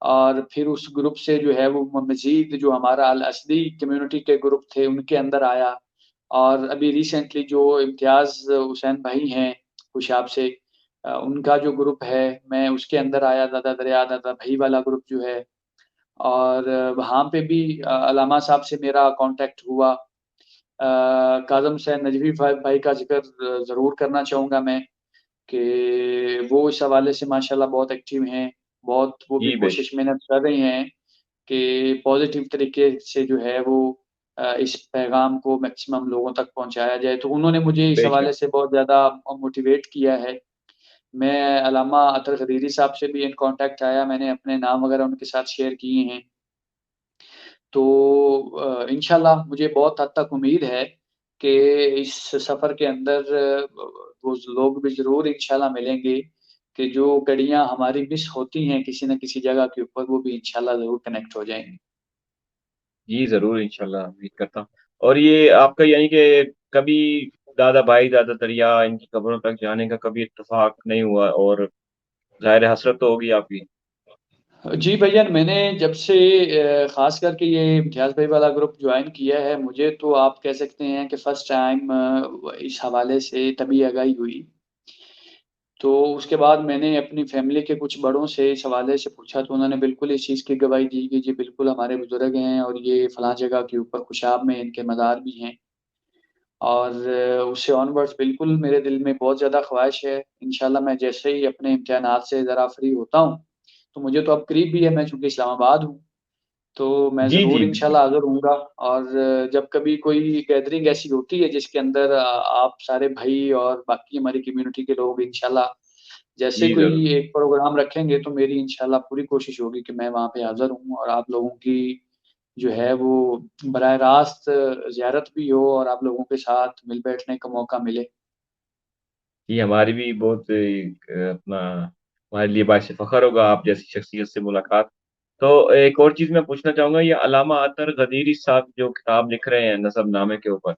اور پھر اس گروپ سے جو ہے وہ مزید جو ہمارا الاسدی کمیونٹی کے گروپ تھے ان کے اندر آیا، اور ابھی ریسنٹلی جو امتیاز حسین بھائی ہیں خوشاب سے، ان کا جو گروپ ہے میں اس کے اندر آیا، دادا دریا دادا بھائی والا گروپ جو ہے، اور وہاں پہ بھی علامہ صاحب سے میرا کانٹیکٹ ہوا۔ کاظم حسین نجوی بھائی کا ذکر ضرور کرنا چاہوں گا میں، کہ وہ اس حوالے سے ماشاءاللہ بہت ایکٹیو ہیں، بہت وہ بھی جی بے شک، کوشش محنت کر رہی ہیں کہ پازیٹیو طریقے سے جو ہے وہ اس پیغام کو میکسیمم لوگوں تک پہنچایا جائے، تو انہوں نے مجھے اس بے حوالے شک۔ سے بہت زیادہ موٹیویٹ کیا ہے۔ میں علامہ اطہر غدیری صاحب سے بھی ان کانٹیکٹ آیا، میں نے اپنے نام وغیرہ ان کے ساتھ شیئر کیے ہیں، تو انشاءاللہ مجھے بہت حد تک امید ہے کہ اس سفر کے اندر وہ لوگ بھی ضرور انشاءاللہ ملیں گے، کہ جو کڑیاں ہماری مس ہوتی ہیں کسی نہ کسی جگہ کے اوپر، وہ بھی انشاءاللہ ضرور کنیکٹ ہو جائیں گی۔ جی ضرور انشاءاللہ امید کرتا ہوں۔ اور یہ آپ کا یعنی کہ کبھی دادا بھائی دادا دریا ان کی قبروں تک جانے کا کبھی اتفاق نہیں ہوا، اور ظاہر حسرت تو ہوگی آپ کی؟ جی بھین، میں نے جب سے خاص کر کے یہ امتیاز بھائی والا گروپ جوائن کیا ہے، مجھے تو آپ کہہ سکتے ہیں کہ فرسٹ ٹائم اس حوالے سے تبھی آگاہی ہوئی، تو اس کے بعد میں نے اپنی فیملی کے کچھ بڑوں سے اس حوالے سے پوچھا، تو انہوں نے بالکل اس چیز کی گواہی دی کہ جی بالکل ہمارے بزرگ ہیں، اور یہ فلاں جگہ کے اوپر خوشاب میں ان کے مزار بھی ہیں، اور اس سے آن ورڈس بالکل میرے دل میں بہت زیادہ خواہش ہے، انشاءاللہ میں جیسے ہی اپنے امتحانات سے ذرا فری ہوتا ہوں، تو مجھے تو اب قریب بھی ہے، میں چونکہ اسلام آباد ہوں، تو میں جی ضرور جی انشاءاللہ بالکل۔ حاضر ہوں گا، اور جب کبھی کوئی گیدرنگ ایسی ہوتی ہے جس کے اندر آپ سارے بھائی اور باقی ہماری کمیونٹی کے لوگ انشاءاللہ جیسے جی ضرور۔ کوئی ایک پروگرام رکھیں گے، تو میری انشاءاللہ پوری کوشش ہوگی کہ میں وہاں پہ حاضر ہوں، اور آپ لوگوں کی جو ہے وہ براہ راست زیارت بھی ہو، اور آپ لوگوں کے ساتھ مل بیٹھنے کا موقع ملے۔ جی ہماری بھی بہت اپنا ہمارے لیے باعث فخر ہوگا آپ جیسی شخصیت سے ملاقات۔ تو ایک اور چیز میں پوچھنا چاہوں گا، یہ علامہ اطہر غدیری صاحب جو کتاب لکھ رہے ہیں نسب نامے کے اوپر،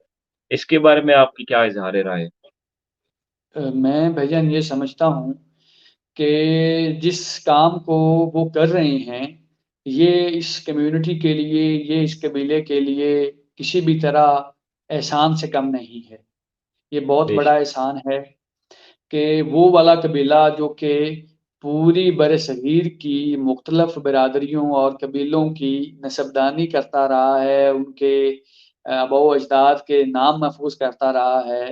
اس کے بارے میں آپ کی کیا اظہار رائے ہے؟ میں بھجن یہ سمجھتا ہوں کہ جس کام کو وہ کر رہے ہیں، یہ اس کمیونٹی کے لیے، یہ اس قبیلے کے لیے کسی بھی طرح احسان سے کم نہیں ہے، یہ بہت بے بڑا شک۔ احسان ہے کہ وہ والا قبیلہ جو کہ پوری بر صغیر کی مختلف برادریوں اور قبیلوں کی نسبدانی کرتا رہا ہے، ان کے آباء و اجداد کے نام محفوظ کرتا رہا ہے،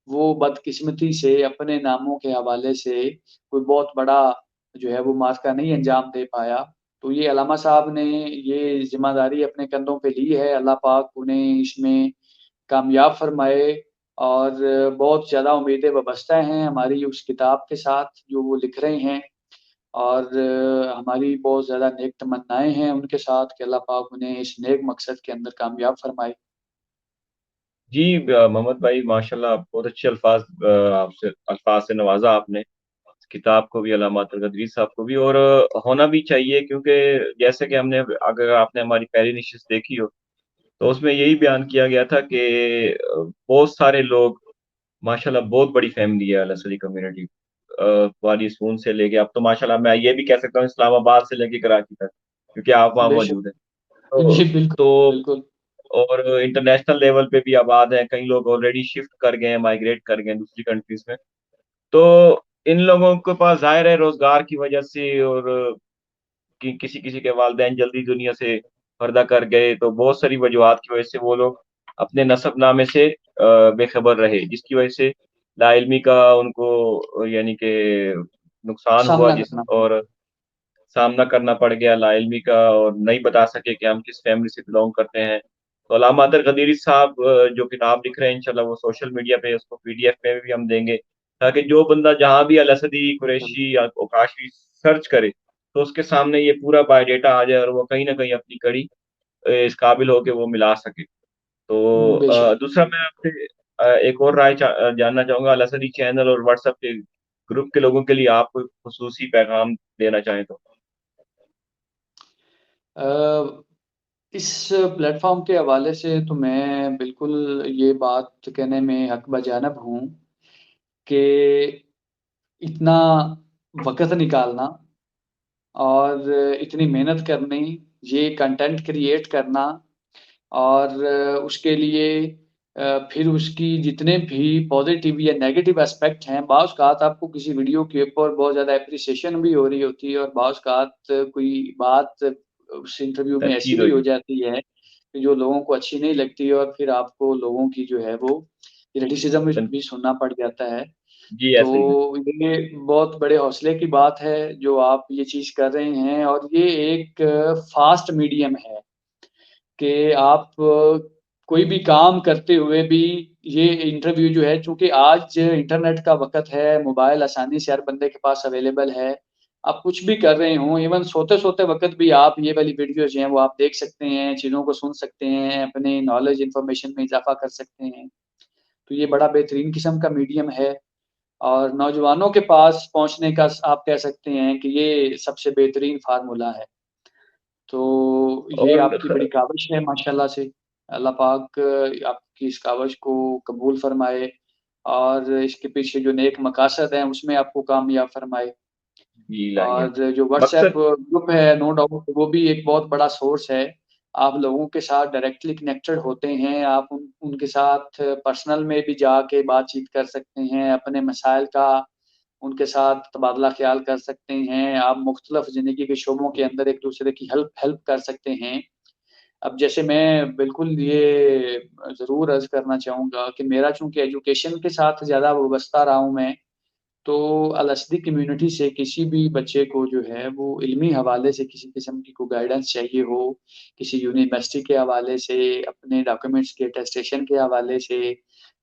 وہ بدقسمتی سے اپنے ناموں کے حوالے سے کوئی بہت بڑا جو ہے وہ مارکہ نہیں انجام دے پایا، تو یہ علامہ صاحب نے یہ ذمہ داری اپنے کندھوں پہ لی ہے، اللہ پاک انہیں اس میں کامیاب فرمائے، اور بہت زیادہ امیدیں وابستہ ہیں ہماری اس کتاب کے ساتھ جو وہ لکھ رہے ہیں، اور ہماری بہت زیادہ نیک تمنائیں ہیں ان کے ساتھ کہ اللہ پاک انہیں اس نیک مقصد کے اندر کامیاب فرمائے۔ جی محمد بھائی ماشاءاللہ بہت اچھے الفاظ آپ سے الفاظ سے نوازا آپ نے کتاب کو بھی، علامہ اطہر غدیری صاحب کو بھی، اور ہونا بھی چاہیے، کیونکہ جیسے کہ ہم نے اگر آپ نے ہماری پہلی نشست دیکھی ہو تو اس میں یہی بیان کیا گیا تھا کہ بہت سارے لوگ ماشاءاللہ بہت بڑی فیملی ہے الاسدی کمیونٹی، وادی سون سے لے کے اب تو ماشاءاللہ میں یہ بھی کہہ سکتا ہوں اسلام آباد سے لے کے کراچی تک، کیونکہ آپ وہاں بے موجود شک، ہیں۔ تو جی بالکل تو بالکل۔ اور انٹرنیشنل لیول پہ بھی آباد ہیں، کئی لوگ آلریڈی شفٹ کر گئے ہیں، مائگریٹ کر گئے ہیں دوسری کنٹریز میں۔ تو ان لوگوں کے پاس ظاہر ہے روزگار کی وجہ سے، اور کسی کسی کے والدین جلدی دنیا سے پردہ کر گئے، تو بہت ساری وجوہات کی وجہ سے وہ لوگ اپنے نسب نامے سے بے خبر رہے، جس کی وجہ سے لا علمی کا ان کو یعنی کہ نقصان ہوا، سامنا جس کرنا اور سامنا کرنا پڑ گیا لا علمی کا، اور نہیں بتا سکے کہ ہم کس فیملی سے بلونگ کرتے ہیں۔ تو علامہ اطہر غدیری صاحب جو کتاب لکھ رہے ہیں انشاءاللہ وہ سوشل میڈیا پہ اس کو PDF پہ بھی ہم دیں گے، تاکہ جو بندہ جہاں بھی الاسدی پڑا۔ قریشی یا اوکاشی سرچ کرے تو اس کے سامنے یہ پورا بایو ڈیٹا آ جائے، اور وہ کہیں نہ کہیں اپنی کڑی اس قابل ہو کہ وہ ملا سکے۔ تو بے شک۔ دوسرا میں آپ سے ایک اور رائے جاننا چاہوں گا، الاسدی چینل اور واٹس ایپ کے گروپ کے لوگوں کے لیے آپ کوئی خصوصی پیغام دینا چاہیں تو؟ اس پلیٹ فارم کے حوالے سے تو میں بالکل یہ بات کہنے میں حق بجانب ہوں کہ اتنا وقت نکالنا اور اتنی محنت کرنی، یہ کنٹینٹ کریٹ کرنا، اور اس کے لیے پھر اس کی جتنے بھی پازیٹیو یا نیگیٹو اسپیکٹ ہیں، بعض اوقات آپ کو کسی ویڈیو کے اوپر بہت زیادہ اپریسیشن بھی ہو رہی ہوتی ہے، اور بعض اوقات کوئی بات اس انٹرویو میں ایسی تنقید بھی ہو ہوئی. جاتی ہے کہ جو لوگوں کو اچھی نہیں لگتی، اور پھر آپ کو لوگوں کی جو ہے وہ کریٹیسزم تن... بھی سننا پڑ جاتا ہے. جی تو ایسے ہی ہے. یہ بہت بڑے حوصلے کی بات ہے جو آپ یہ چیز کر رہے ہیں، اور یہ ایک فاسٹ میڈیم ہے کہ آپ کوئی بھی کام کرتے ہوئے بھی یہ انٹرویو جو ہے، چونکہ آج انٹرنیٹ کا وقت ہے، موبائل آسانی سے ہر بندے کے پاس اویلیبل ہے، آپ کچھ بھی کر رہے ہوں، ایون سوتے سوتے وقت بھی آپ یہ والی ویڈیوز ہیں وہ آپ دیکھ سکتے ہیں، چیزوں کو سن سکتے ہیں، اپنے نالج انفارمیشن میں اضافہ کر سکتے ہیں. تو یہ بڑا بہترین قسم کا میڈیم ہے، اور نوجوانوں کے پاس پہنچنے کا آپ کہہ سکتے ہیں کہ یہ سب سے بہترین فارمولہ ہے. تو یہ اور آپ کی بڑی کاوش ہے ماشاءاللہ سے. اللہ پاک آپ کی اس کاوش کو قبول فرمائے، اور اس کے پیچھے جو نیک مقاصد ہیں اس میں آپ کو کامیاب فرمائے. جی الہی اور آمین. جو واٹس ایپ مقصد. گروپ ہے، نو ڈاؤٹ وہ بھی ایک بہت بڑا سورس ہے. آپ لوگوں کے ساتھ ڈائریکٹلی کنیکٹڈ ہوتے ہیں، آپ ان کے ساتھ پرسنل میں بھی جا کے بات چیت کر سکتے ہیں، اپنے مسائل کا ان کے ساتھ تبادلہ خیال کر سکتے ہیں، آپ مختلف زندگی کے شعبوں کے اندر ایک دوسرے کی ہیلپ کر سکتے ہیں. اب جیسے میں بالکل یہ ضرور عرض کرنا چاہوں گا کہ میرا چونکہ ایجوکیشن کے ساتھ زیادہ وابستہ رہا ہوں میں، تو الاسدی کمیونٹی سے کسی بھی بچے کو جو ہے وہ علمی حوالے سے کسی قسم کی کوئی گائیڈنس چاہیے ہو، کسی یونیورسٹی کے حوالے سے، اپنے ڈاکیومنٹس کے اٹیسٹیشن کے حوالے سے،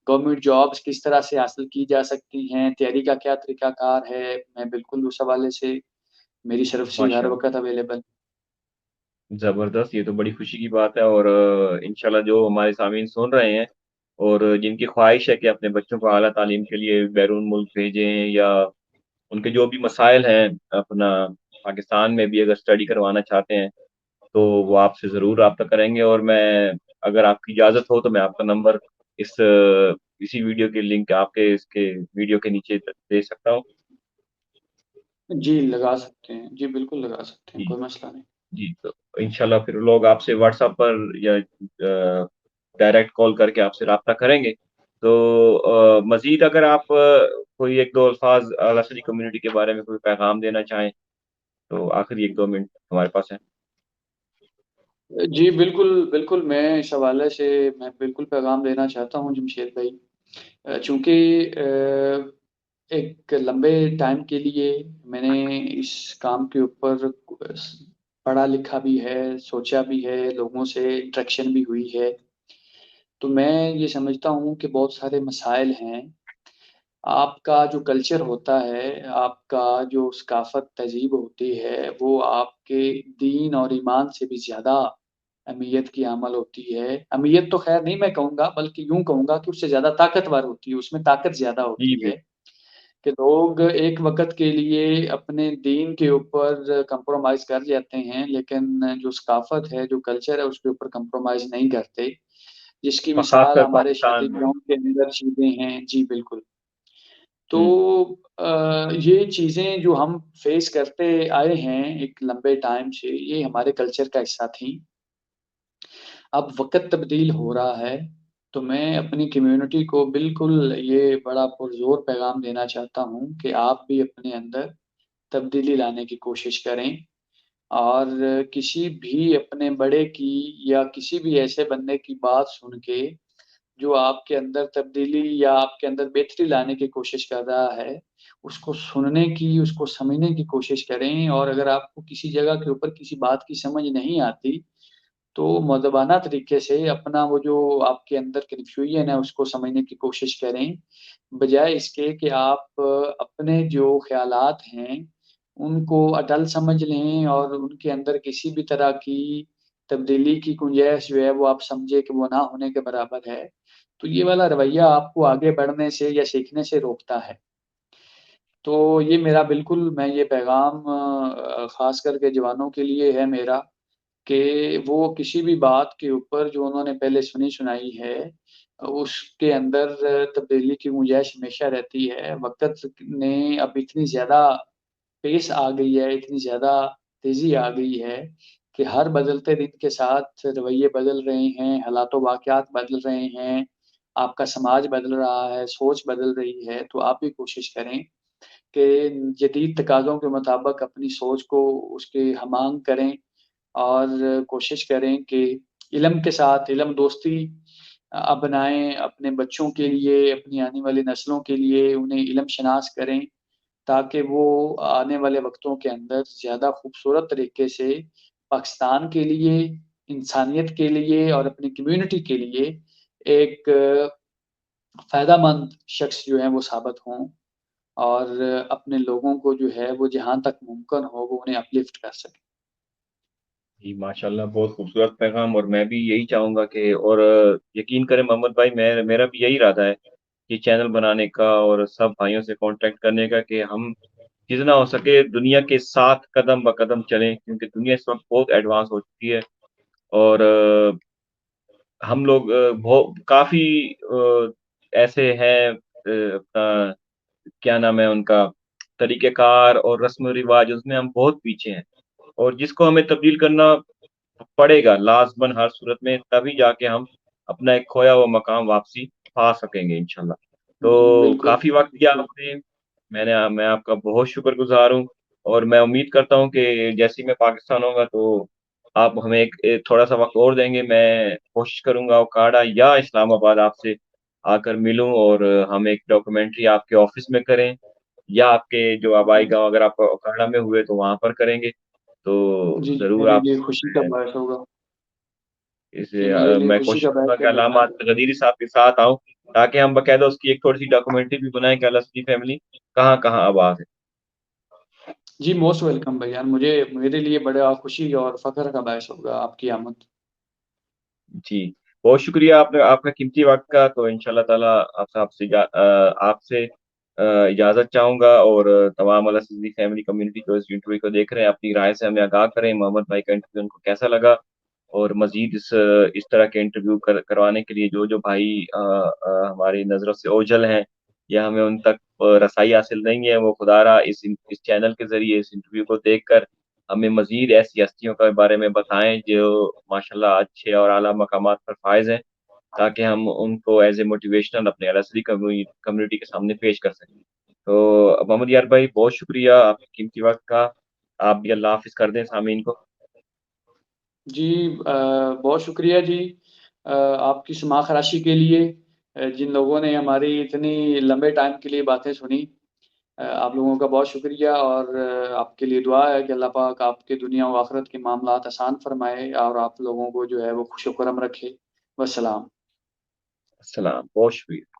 گورنمنٹ جابس کس طرح سے حاصل کی جا سکتی ہیں، تیاری کا کیا طریقہ کار ہے، میں بالکل اس حوالے سے میری طرف سے ہر ماشاء اللہ. وقت اویلیبل. زبردست. یہ تو بڑی خوشی کی بات ہے. اور انشاءاللہ جو ہمارے سامعین سن رہے ہیں اور جن کی خواہش ہے کہ اپنے بچوں کو اعلیٰ تعلیم کے لیے بیرون ملک بھیجیں، یا ان کے جو بھی مسائل ہیں اپنا پاکستان میں بھی اگر اسٹڈی کروانا چاہتے ہیں، تو وہ آپ سے ضرور رابطہ کریں گے. اور میں اگر آپ کی اجازت ہو تو میں آپ کا نمبر اس اسی ویڈیو کے لنک آپ کے اس کے ویڈیو کے نیچے دے سکتا ہوں. جی لگا سکتے ہیں، جی بالکل لگا سکتے ہیں، جی. کوئی مسئلہ نہیں. جی تو انشاءاللہ پھر لوگ آپ سے واٹس ایپ پر یا ڈائریکٹ کال کر کے آپ سے رابطہ کریں گے. تو مزید اگر آپ کوئی ایک دو الفاظ اعلیٰ کمیونٹی کے بارے میں کوئی پیغام دینا چاہیں تو آخری ایک دو منٹ ہمارے پاس ہے. جی بالکل بالکل، میں اس حوالے سے میں بالکل پیغام دینا چاہتا ہوں جمشید بھائی. چونکہ ایک لمبے ٹائم کے لیے میں نے اس کام کے اوپر پڑھا لکھا بھی ہے، سوچا بھی ہے، لوگوں سے انٹریکشن بھی ہوئی ہے. تو میں یہ سمجھتا ہوں کہ بہت سارے مسائل ہیں. آپ کا جو کلچر ہوتا ہے، آپ کا جو ثقافت تہذیب ہوتی ہے، وہ آپ کے دین اور ایمان سے بھی زیادہ اہمیت کی عمل ہوتی ہے. اہمیت تو خیر نہیں میں کہوں گا، بلکہ یوں کہوں گا کہ اس سے زیادہ طاقتور ہوتی ہے، اس میں طاقت زیادہ جی ہوتی ہے. بالکل. کہ لوگ ایک وقت کے لیے اپنے دین کے اوپر کمپرومائز کر جاتے ہیں، لیکن جو ثقافت ہے، جو کلچر ہے، اس کے اوپر کمپرومائز نہیں کرتے. جس کی مثال فخر ہمارے شادی پاکستان میں. بیاہوں کے اندر چیزیں ہیں. جی بالکل. تو ہوں. یہ چیزیں جو ہم فیس کرتے آئے ہیں ایک لمبے ٹائم سے، یہ ہمارے کلچر کا حصہ تھیں. اب وقت تبدیل ہو رہا ہے، تو میں اپنی کمیونٹی کو بالکل یہ بڑا پرزور پیغام دینا چاہتا ہوں کہ آپ بھی اپنے اندر تبدیلی لانے کی کوشش کریں، اور کسی بھی اپنے بڑے کی یا کسی بھی ایسے بندے کی بات سن کے جو آپ کے اندر تبدیلی یا آپ کے اندر بہتری لانے کی کوشش کر رہا ہے، اس کو سننے کی، اس کو سمجھنے کی کوشش کریں. اور اگر آپ کو کسی جگہ کے اوپر کسی بات کی سمجھ نہیں آتی، تو مؤدبانہ طریقے سے اپنا وہ جو آپ کے اندر کنفیوژن ہے اس کو سمجھنے کی کوشش کریں، بجائے اس کے کہ آپ اپنے جو خیالات ہیں ان کو اٹل سمجھ لیں، اور ان کے اندر کسی بھی طرح کی تبدیلی کی گنجائش جو ہے وہ آپ سمجھے کہ وہ نہ ہونے کے برابر ہے. تو یہ والا رویہ آپ کو آگے بڑھنے سے یا سیکھنے سے روکتا ہے. تو یہ میرا بالکل، میں یہ پیغام خاص کر کے جوانوں کے لیے ہے میرا، کہ وہ کسی بھی بات کے اوپر جو انہوں نے پہلے سنی سنائی ہے، اس کے اندر تبدیلی کی گنجائش ہمیشہ رہتی ہے. وقت نے اب اتنی زیادہ پیس آ گئی ہے، اتنی زیادہ تیزی آ گئی ہے کہ ہر بدلتے دن کے ساتھ رویے بدل رہے ہیں، حالات و واقعات بدل رہے ہیں، آپ کا سماج بدل رہا ہے، سوچ بدل رہی ہے، تو آپ بھی کوشش کریں کہ جدید تقاضوں کے مطابق اپنی سوچ کو اس کے ہمانگ کریں، اور کوشش کریں کہ علم کے ساتھ علم دوستی اپنائیں، اپنے بچوں کے لیے، اپنی آنے والی نسلوں کے لیے انہیں علم شناس کریں، تاکہ وہ آنے والے وقتوں کے اندر زیادہ خوبصورت طریقے سے پاکستان کے لیے، انسانیت کے لیے اور اپنی کمیونٹی کے لیے ایک فائدہ مند شخص جو ہیں وہ ثابت ہوں، اور اپنے لوگوں کو جو ہے وہ جہاں تک ممکن ہو وہ انہیں اپلفٹ کر سکیں۔ جی ماشاء اللہ، بہت خوبصورت پیغام، اور میں بھی یہی چاہوں گا کہ اور یقین کریں محمد بھائی، میرا بھی یہی ارادہ ہے کہ چینل بنانے کا اور سب بھائیوں سے کانٹیکٹ کرنے کا کہ ہم جتنا ہو سکے دنیا کے ساتھ قدم بہ قدم چلیں، کیونکہ دنیا اس وقت بہت ایڈوانس ہو چکی ہے، اور ہم لوگ بہت کافی ایسے ہیں، اپنا کیا نام ہے ان کا، طریقہ کار اور رسم و رواج، اس میں ہم بہت پیچھے ہیں، اور جس کو ہمیں تبدیل کرنا پڑے گا لازماً ہر صورت میں، تبھی جا کے ہم اپنا ایک کھویا ہوا مقام واپسی پا سکیں گے انشاءاللہ۔ تو بالکل کافی وقت دیا بالکل۔ آپ نے، میں آپ کا بہت شکر گزار ہوں، اور میں امید کرتا ہوں کہ جیسے ہی میں پاکستان ہوگا تو آپ ہمیں ایک تھوڑا سا وقت اور دیں گے، میں کوشش کروں گا اوکاڑا یا اسلام آباد آپ سے آ کر ملوں، اور ہم ایک ڈاکومنٹری آپ کے آفس میں کریں، یا آپ کے جو آبائی گاؤں اگر آپ اوکاڑا میں ہوئے تو وہاں پر کریں گے، تو جی جی، ضرور میرے آپ لیے سے خوشی کا میں باعث ہوگا۔ جی، اسے میرے لیے میں خوشی کوشش کا کروں باعث گا ہے کہ بھائی علامات غدیری صاحب کے ساتھ آؤں، تاکہ ہم باقاعدہ اس کی ایک تھوڑی سی ڈاکومنٹری بھی بنائیں کہ الاسدی فیملی کہاں کہاں آباد ہے۔ جی، موسٹ ویلکم بھائی جان، میرے لیے بڑا خوشی اور فخر کا باعث ہوگا آپ کی آمد۔ جی بہت شکریہ آپ کا قیمتی وقت کا، تو انشاءاللہ تعالی آپ سے اجازت چاہوں گا، اور تمام الاسدی فیملی کمیونٹی جو اس انٹرویو کو دیکھ رہے ہیں اپنی رائے سے ہمیں آگاہ کریں، محمد بھائی کا انٹرویو ان کو کیسا لگا، اور مزید اس طرح کے انٹرویو کروانے کے لیے جو بھائی ہماری نظروں سے اوجھل ہیں یا ہمیں ان تک رسائی حاصل نہیں ہے، وہ خدا را اس چینل کے ذریعے اس انٹرویو کو دیکھ کر ہمیں مزید ایسی ہستیوں کے بارے میں بتائیں جو ماشاءاللہ اچھے اور اعلیٰ مقامات پر فائز ہیں، تاکہ ہم ان کو ایز اے موٹیویشنل اپنے الاسدی کمیونٹی کے سامنے پیش کر سکیں۔ تو محمد یار بھائی بہت شکریہ آپ کی قیمتی وقت کا، آپ بھی اللہ حافظ کر دیں سامعین کو۔ جی، بہت شکریہ جی، آپ کی سماع خراشی کے لیے، جن لوگوں نے ہماری اتنی لمبے ٹائم کے لیے باتیں سنی، آپ لوگوں کا بہت شکریہ، اور آپ کے لیے دعا ہے کہ اللہ پاک آپ کے دنیا و آخرت کے معاملات آسان فرمائے، اور آپ لوگوں کو جو ہے وہ خوش و خرم رکھے۔ والسلام۔ السلام، بہت شکریہ۔